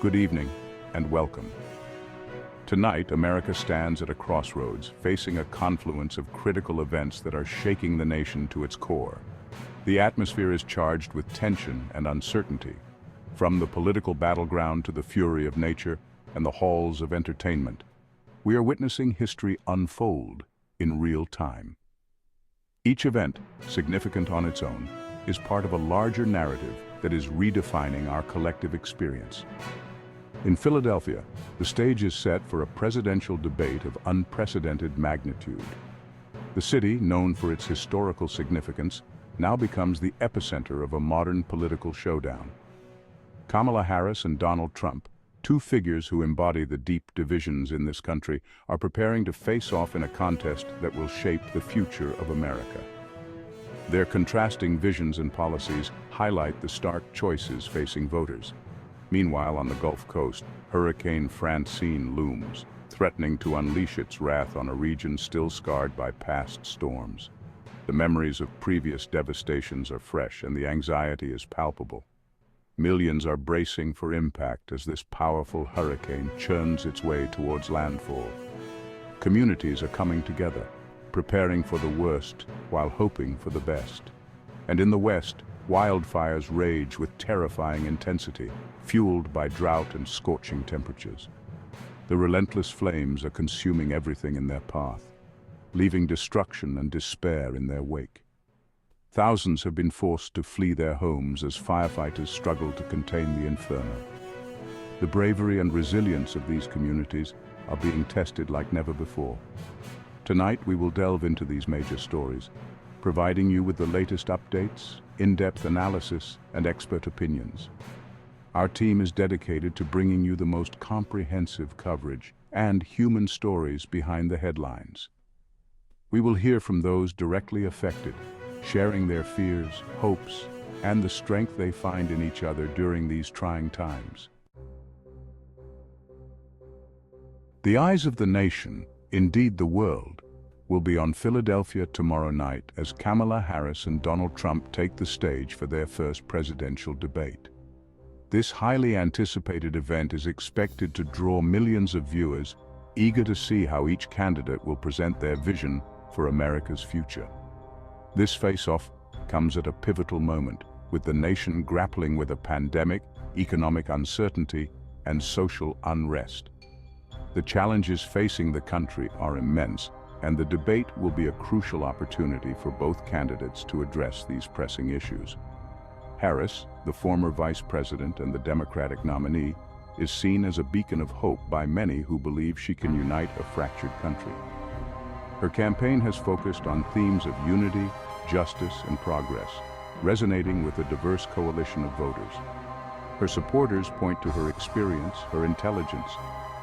Good evening, and welcome. Tonight, America stands at a crossroads, facing a confluence of critical events that are shaking the nation to its core. The atmosphere is charged with tension and uncertainty, from the political battleground to the fury of nature and the halls of entertainment. We are witnessing history unfold in real time. Each event, significant on its own, is part of a larger narrative that is redefining our collective experience. In Philadelphia, the stage is set for a presidential debate of unprecedented magnitude. The city, known for its historical significance, now becomes the epicenter of a modern political showdown. Kamala Harris and Donald Trump, two figures who embody the deep divisions in this country, are preparing to face off in a contest that will shape the future of America. Their contrasting visions and policies highlight the stark choices facing voters. Meanwhile, on the Gulf Coast, Hurricane Francine looms, threatening to unleash its wrath on a region still scarred by past storms. The memories of previous devastations are fresh, and the anxiety is palpable. Millions are bracing for impact as this powerful hurricane churns its way towards landfall. Communities are coming together, preparing for the worst while hoping for the best. And in the West, wildfires rage with terrifying intensity, fueled by drought and scorching temperatures. The relentless flames are consuming everything in their path, leaving destruction and despair in their wake. Thousands have been forced to flee their homes as firefighters struggle to contain the inferno. The bravery and resilience of these communities are being tested like never before. Tonight we will delve into these major stories, providing you with the latest updates, in-depth analysis, and expert opinions. Our team is dedicated to bringing you the most comprehensive coverage and human stories behind the headlines. We will hear from those directly affected, sharing their fears, hopes, and the strength they find in each other during these trying times. The eyes of the nation, indeed the world, will be on Philadelphia tomorrow night as Kamala Harris and Donald Trump take the stage for their first presidential debate. This highly anticipated event is expected to draw millions of viewers eager to see how each candidate will present their vision for America's future. This face-off comes at a pivotal moment, with the nation grappling with a pandemic, economic uncertainty, and social unrest. The challenges facing the country are immense, and the debate will be a crucial opportunity for both candidates to address these pressing issues. Harris, the former vice president and the Democratic nominee, is seen as a beacon of hope by many who believe she can unite a fractured country. Her campaign has focused on themes of unity, justice, and progress, resonating with a diverse coalition of voters. Her supporters point to her experience, her intelligence,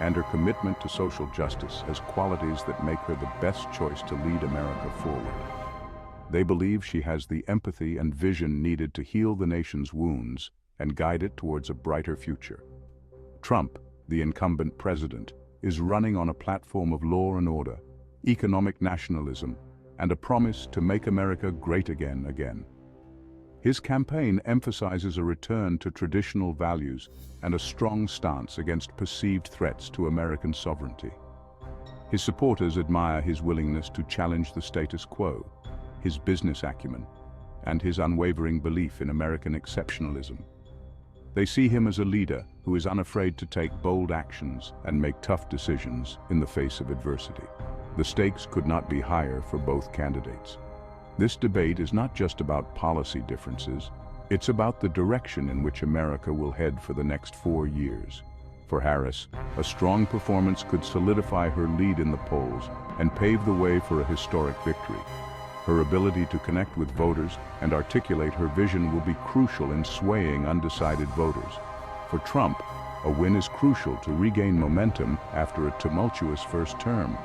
and her commitment to social justice as qualities that make her the best choice to lead America forward. They believe she has the empathy and vision needed to heal the nation's wounds and guide it towards a brighter future. Trump, the incumbent president, is running on a platform of law and order, economic nationalism, and a promise to make America great again. His campaign emphasizes a return to traditional values and a strong stance against perceived threats to American sovereignty. His supporters admire his willingness to challenge the status quo, his business acumen, and his unwavering belief in American exceptionalism. They see him as a leader who is unafraid to take bold actions and make tough decisions in the face of adversity. The stakes could not be higher for both candidates. This debate is not just about policy differences, it's about the direction in which America will head for the next 4 years. For Harris, a strong performance could solidify her lead in the polls and pave the way for a historic victory. Her ability to connect with voters and articulate her vision will be crucial in swaying undecided voters. For Trump, a win is crucial to regain momentum after a tumultuous first term.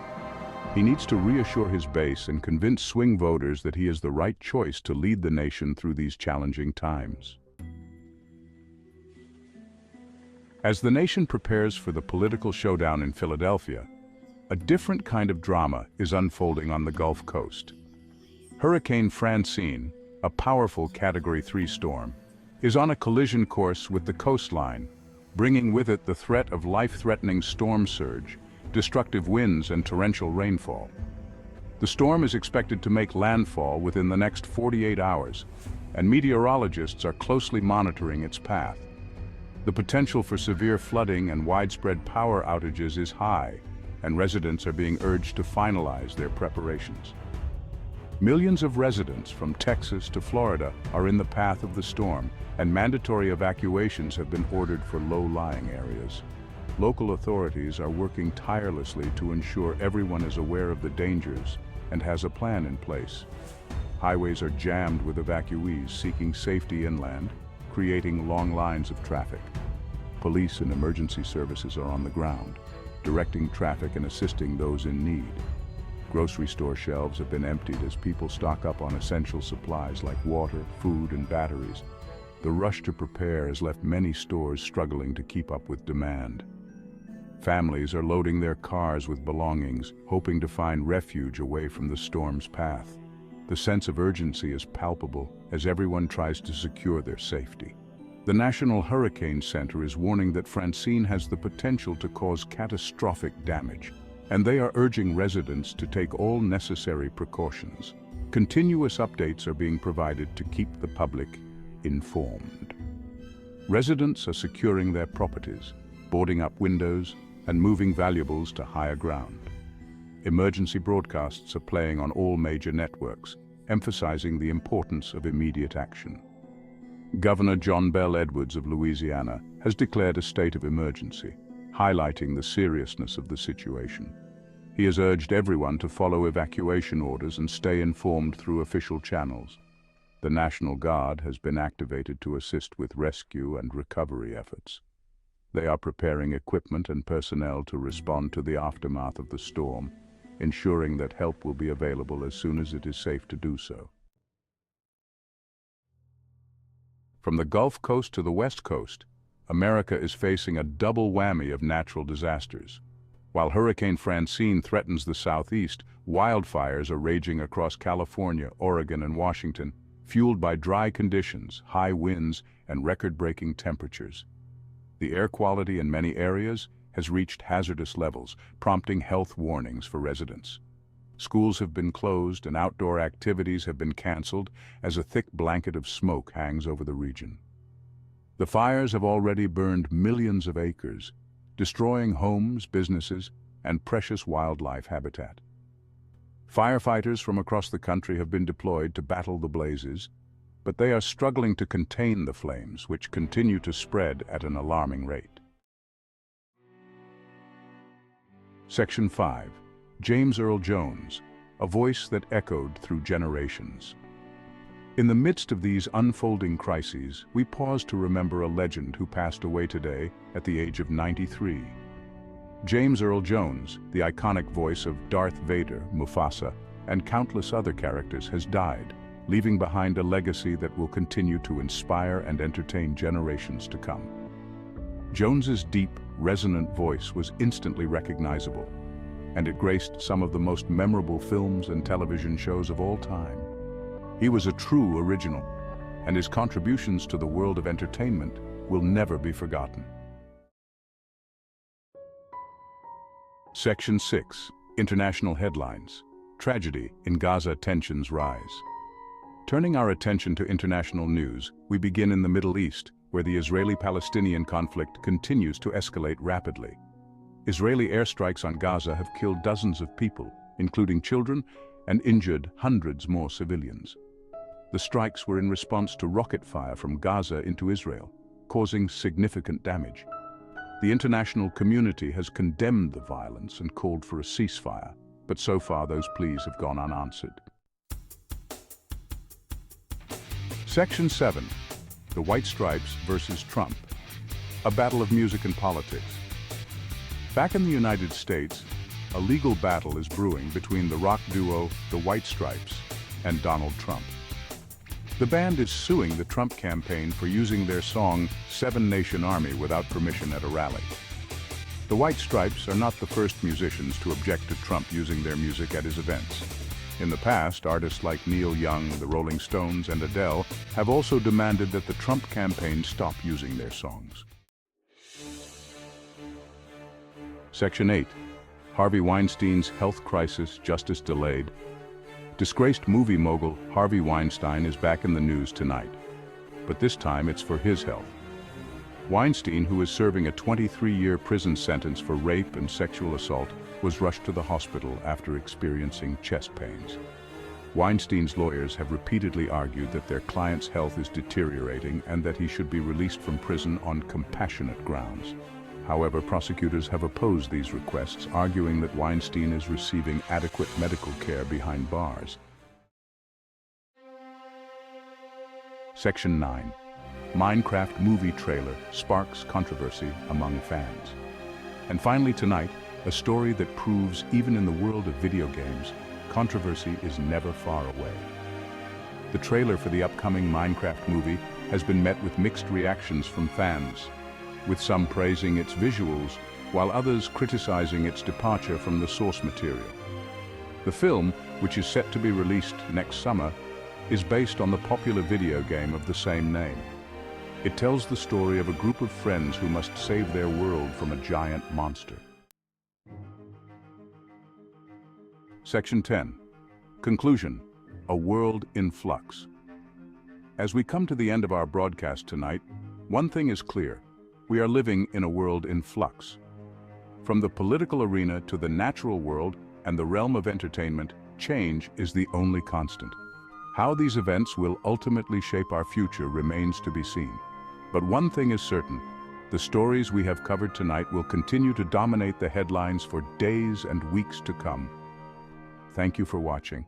He needs to reassure his base and convince swing voters that he is the right choice to lead the nation through these challenging times. As the nation prepares for the political showdown in Philadelphia, a different kind of drama is unfolding on the Gulf Coast. Hurricane Francine, a powerful Category 3 storm, is on a collision course with the coastline, bringing with it the threat of life-threatening storm surge, destructive winds, and torrential rainfall. The storm is expected to make landfall within the next 48 hours, and meteorologists are closely monitoring its path. The potential for severe flooding and widespread power outages is high, and residents are being urged to finalize their preparations. Millions of residents from Texas to Florida are in the path of the storm, and mandatory evacuations have been ordered for low-lying areas. Local authorities are working tirelessly to ensure everyone is aware of the dangers and has a plan in place. Highways are jammed with evacuees seeking safety inland, creating long lines of traffic. Police and emergency services are on the ground, directing traffic and assisting those in need. Grocery store shelves have been emptied as people stock up on essential supplies like water, food, and batteries. The rush to prepare has left many stores struggling to keep up with demand. Families are loading their cars with belongings, hoping to find refuge away from the storm's path. The sense of urgency is palpable as everyone tries to secure their safety. The National Hurricane Center is warning that Francine has the potential to cause catastrophic damage, and they are urging residents to take all necessary precautions. Continuous updates are being provided to keep the public informed. Residents are securing their properties, boarding up windows, and moving valuables to higher ground. Emergency broadcasts are playing on all major networks, emphasizing the importance of immediate action. Governor John Bel Edwards of Louisiana has declared a state of emergency, highlighting the seriousness of the situation. He has urged everyone to follow evacuation orders and stay informed through official channels. The National Guard has been activated to assist with rescue and recovery efforts. They are preparing equipment and personnel to respond to the aftermath of the storm, ensuring that help will be available as soon as it is safe to do so. From the Gulf Coast to the West Coast, America is facing a double whammy of natural disasters. While Hurricane Francine threatens the southeast, wildfires are raging across California, Oregon, and Washington, fueled by dry conditions, high winds, and record-breaking temperatures. The air quality in many areas has reached hazardous levels, prompting health warnings for residents. Schools have been closed and outdoor activities have been canceled as a thick blanket of smoke hangs over the region. The fires have already burned millions of acres, destroying homes, businesses, and precious wildlife habitat. Firefighters from across the country have been deployed to battle the blazes, but they are struggling to contain the flames, which continue to spread at an alarming rate. Section 5. James Earl Jones, a voice that echoed through generations. In the midst of these unfolding crises, we pause to remember a legend who passed away today at the age of 93. James Earl Jones, the iconic voice of Darth Vader, Mufasa, and countless other characters, has died, leaving behind a legacy that will continue to inspire and entertain generations to come. Jones's deep, resonant voice was instantly recognizable, and it graced some of the most memorable films and television shows of all time. He was a true original, and his contributions to the world of entertainment will never be forgotten. Section 6. International Headlines. Tragedy in Gaza, tensions rise. Turning our attention to international news, we begin in the Middle East, where the Israeli-Palestinian conflict continues to escalate rapidly. Israeli airstrikes on Gaza have killed dozens of people, including children, and injured hundreds more civilians. The strikes were in response to rocket fire from Gaza into Israel, causing significant damage. The international community has condemned the violence and called for a ceasefire, but so far those pleas have gone unanswered. Section 7. The White Stripes versus Trump. A battle of music and politics. Back in the United States, a legal battle is brewing between the rock duo The White Stripes and Donald Trump. The band is suing the Trump campaign for using their song Seven Nation Army without permission at a rally. The White Stripes are not the first musicians to object to Trump using their music at his events. In the past, artists like Neil Young, the Rolling Stones, and Adele have also demanded that the Trump campaign stop using their songs. Section 8. Harvey Weinstein's health crisis, justice delayed. Disgraced movie mogul Harvey Weinstein is back in the news tonight. But this time it's for his health. Weinstein, who is serving a 23-year prison sentence for rape and sexual assault, was rushed to the hospital after experiencing chest pains. Weinstein's lawyers have repeatedly argued that their client's health is deteriorating and that he should be released from prison on compassionate grounds. However, prosecutors have opposed these requests, arguing that Weinstein is receiving adequate medical care behind bars. Section 9. Minecraft movie trailer sparks controversy among fans. And finally tonight, a story that proves even in the world of video games, controversy is never far away. The trailer for the upcoming Minecraft movie has been met with mixed reactions from fans, with some praising its visuals, while others criticizing its departure from the source material. The film, which is set to be released next summer, is based on the popular video game of the same name. It tells the story of a group of friends who must save their world from a giant monster. Section 10. Conclusion. A world in flux. As we come to the end of our broadcast tonight, one thing is clear. We are living in a world in flux. From the political arena to the natural world and the realm of entertainment, change is the only constant. How these events will ultimately shape our future remains to be seen. But one thing is certain, the stories we have covered tonight will continue to dominate the headlines for days and weeks to come. Thank you for watching.